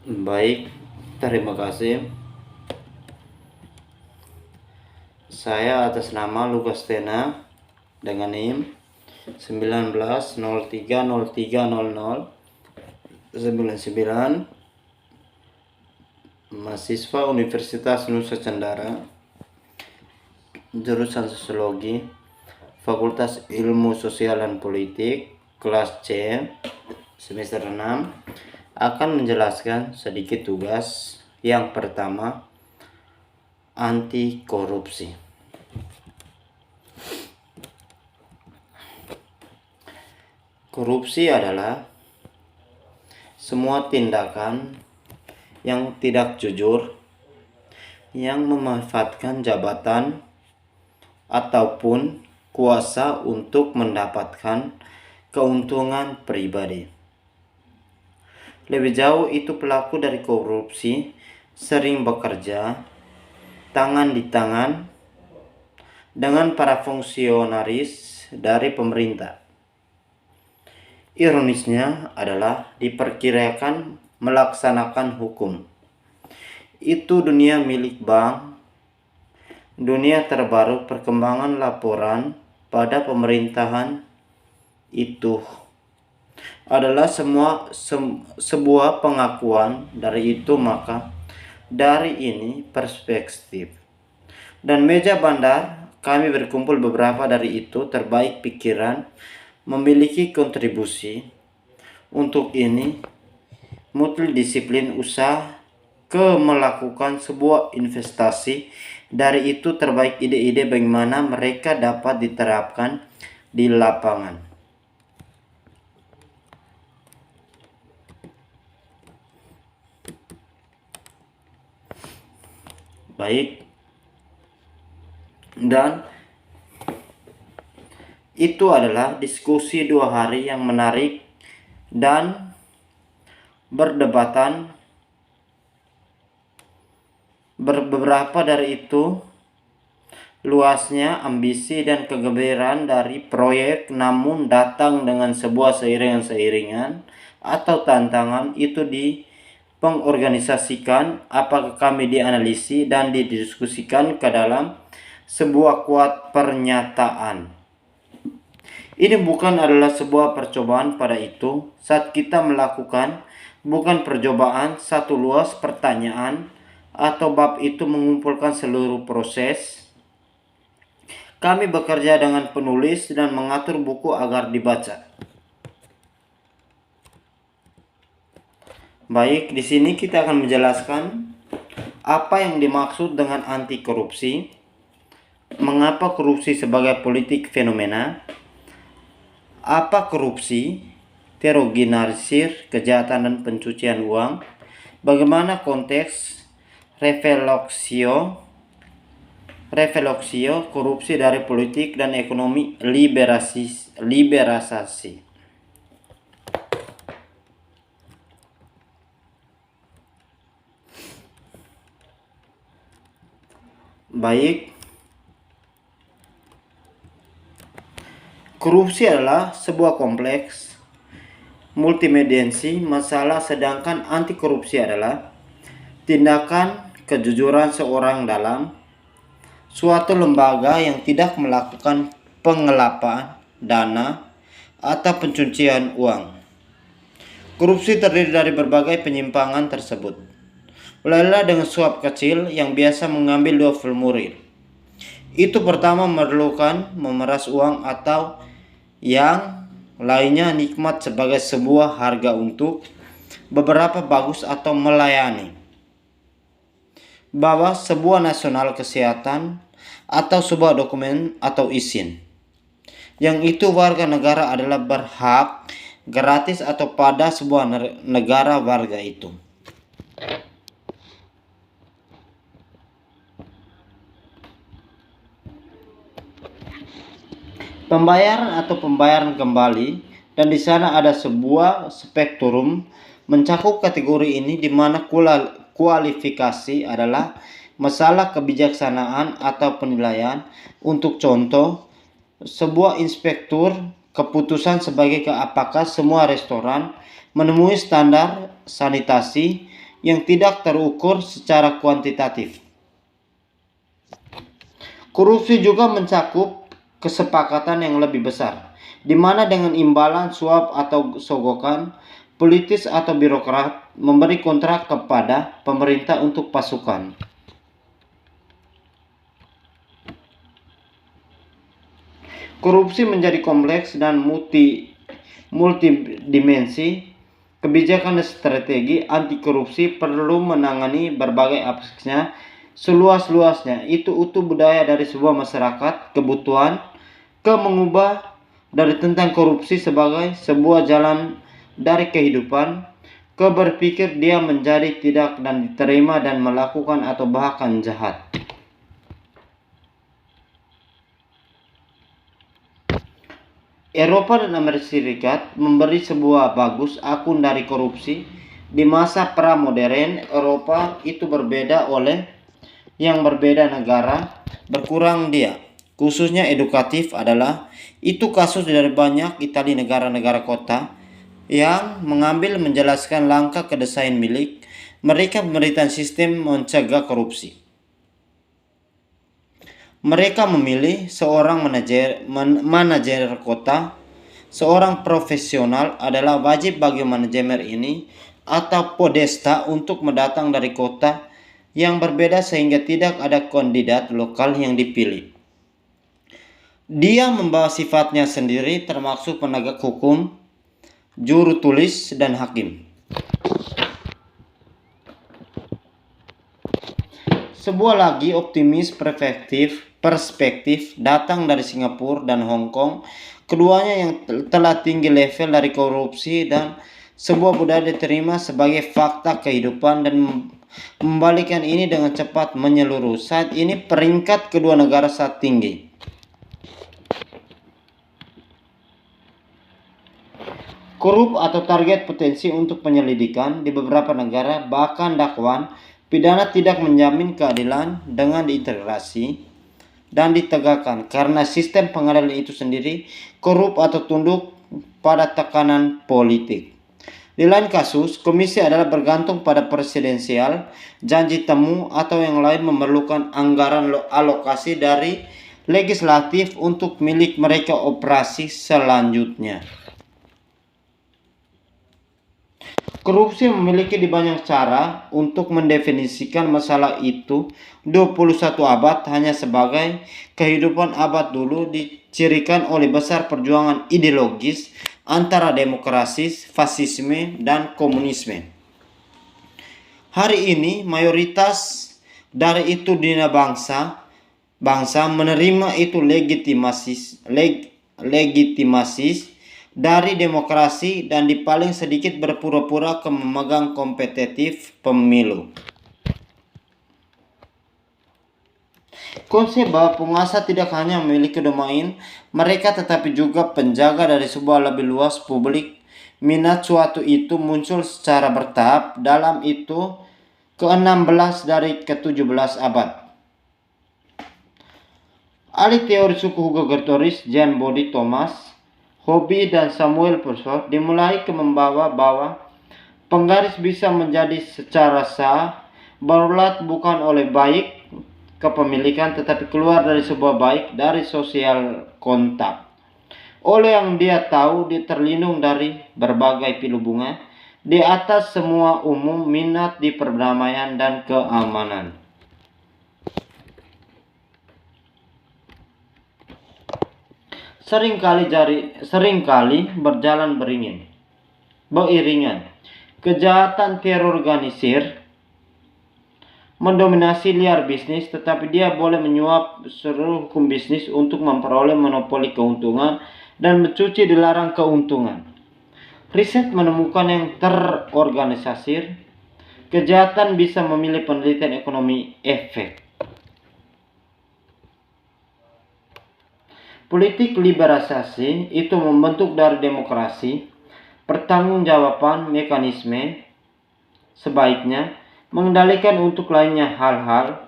Baik, terima kasih. Saya atas nama Lukas Tena dengan NIM 1903030099, mahasiswa Universitas Nusa Cendana, jurusan Sosiologi, Fakultas Ilmu Sosial dan Politik, kelas C, semester 6, akan menjelaskan sedikit tugas. Yang pertama, anti korupsi. Korupsi adalah semua tindakan yang tidak jujur, yang memanfaatkan jabatan ataupun kuasa untuk mendapatkan keuntungan pribadi. Lebih jauh, itu pelaku dari korupsi sering bekerja tangan di tangan dengan para fungsionaris dari pemerintah. Ironisnya adalah diperkirakan melaksanakan hukum. Itu dunia milik bank. Dunia terbaru perkembangan laporan pada pemerintahan itu adalah sebuah pengakuan dari itu. Maka dari ini perspektif dan meja bandar, kami berkumpul beberapa dari itu terbaik pikiran memiliki kontribusi untuk ini multidisiplin usaha ke melakukan sebuah investasi. Dari itu terbaik ide-ide bagaimana mereka dapat diterapkan di lapangan. Baik, dan itu adalah diskusi 2 hari yang menarik dan berdebatan. Beberapa dari itu luasnya ambisi dan kegembiraan dari proyek, namun datang dengan sebuah seiringan atau tantangan itu di pengorganisasikan. Apakah kami dianalisi dan didiskusikan ke dalam sebuah kuat pernyataan. Ini bukan adalah sebuah percobaan pada itu. Saat kita melakukan bukan percobaan, satu luas pertanyaan atau bab itu mengumpulkan seluruh proses. Kami bekerja dengan penulis dan mengatur buku agar dibaca. Baik, di sini kita akan menjelaskan apa yang dimaksud dengan anti korupsi, mengapa korupsi sebagai politik fenomena, apa korupsi, terorganisir, kejahatan dan pencucian uang, bagaimana konteks reveloksio korupsi dari politik dan ekonomi liberalisasi. Baik, korupsi adalah sebuah kompleks multidimensi masalah, sedangkan anti korupsi adalah tindakan kejujuran seorang dalam suatu lembaga yang tidak melakukan penggelapan dana atau pencucian uang. Korupsi terdiri dari berbagai penyimpangan tersebut. Mulailah dengan suap kecil yang biasa mengambil 2 formulir. Itu pertama memerlukan memeras uang atau yang lainnya nikmat sebagai sebuah harga untuk beberapa bagus atau melayani bahwa sebuah nasional kesehatan atau sebuah dokumen atau izin yang itu warga negara adalah berhak gratis atau pada sebuah negara warga itu. Pembayaran atau pembayaran kembali, dan di sana ada sebuah spektrum mencakup kategori ini di mana kualifikasi adalah masalah kebijaksanaan atau penilaian. Untuk contoh, sebuah inspektur keputusan sebagai apakah semua restoran memenuhi standar sanitasi yang tidak terukur secara kuantitatif. Korupsi juga mencakup kesepakatan yang lebih besar, di mana dengan imbalan suap atau sogokan, politis atau birokrat memberi kontrak kepada pemerintah untuk pasukan. Korupsi menjadi kompleks dan multidimensi. Kebijakan dan strategi anti korupsi perlu menangani berbagai aspeknya seluas-luasnya. Itu utuh budaya dari sebuah masyarakat, kebutuhan, mengubah dari tentang korupsi sebagai sebuah jalan dari kehidupan, berpikir dia menjadi tidak dan diterima dan melakukan atau bahkan jahat. Eropa dan Amerika Serikat memberi sebuah bagus akun dari korupsi. Di masa pra-modern Eropa itu berbeda oleh yang berbeda negara berkurang dia. Khususnya edukatif adalah itu kasus dari banyak Italia negara-negara kota yang mengambil menjelaskan langkah kedesain milik mereka pemerintahan sistem mencegah korupsi. Mereka memilih seorang manajer kota, seorang profesional adalah wajib bagi manajemen ini atau podesta untuk mendatang dari kota yang berbeda sehingga tidak ada kandidat lokal yang dipilih. Dia membawa sifatnya sendiri termasuk penegak hukum, juru tulis, dan hakim. Sebuah lagi optimis perspektif datang dari Singapura dan Hong Kong, keduanya yang telah tinggi level dari korupsi dan sebuah budaya diterima sebagai fakta kehidupan dan membalikkan ini dengan cepat menyeluruh. Saat ini peringkat kedua negara sangat tinggi. Korup atau target potensi untuk penyelidikan di beberapa negara, bahkan dakwaan pidana tidak menjamin keadilan dengan diintegrasi dan ditegakkan karena sistem pengadilan itu sendiri korup atau tunduk pada tekanan politik. Di lain kasus, komisi adalah bergantung pada presidensial, janji temu atau yang lain memerlukan anggaran alokasi dari legislatif untuk milik mereka operasi selanjutnya. Korupsi memiliki banyak cara untuk mendefinisikan masalah itu. 21 abad hanya sebagai kehidupan abad dulu dicirikan oleh besar perjuangan ideologis antara demokrasi, fasisme, dan komunisme. Hari ini mayoritas dari itu dina bangsa menerima itu legitimasi dari demokrasi dan di paling sedikit berpura-pura memegang kompetitif pemilu. Konsep bahwa penguasa tidak hanya memiliki domain mereka tetapi juga penjaga dari sebuah lebih luas publik minat suatu itu muncul secara bertahap dalam itu ke-16 dari ke-17 abad. Ahli teori suku Hugo Gertoris, Jean Body Thomas, Hobby dan Samuel Purcell dimulai ke membawa bahwa penggaris bisa menjadi secara sah berulat bukan oleh baik kepemilikan tetapi keluar dari sebuah baik dari sosial kontak. Oleh yang dia tahu dia terlindung dari berbagai pilu bunga di atas semua umum minat di perdamaian dan keamanan. Seringkali berjalan beriringan. Kejahatan terorganisir mendominasi liar bisnis, tetapi dia boleh menyuap seluruh hukum bisnis untuk memperoleh monopoli keuntungan dan mencuci dilarang keuntungan. Riset menemukan yang terorganisir, kejahatan bisa memilih penelitian ekonomi efek. Politik liberalisasi itu membentuk dari demokrasi, pertanggungjawaban mekanisme sebaiknya mengendalikan untuk lainnya hal-hal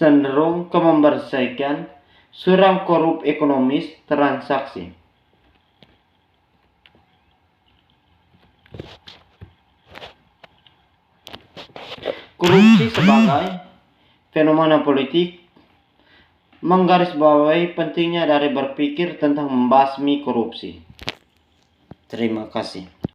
cenderung ke membersihkan suram korup ekonomis transaksi. Korupsi sebagai fenomena politik menggarisbawahi pentingnya dari berpikir tentang membasmi korupsi. Terima kasih.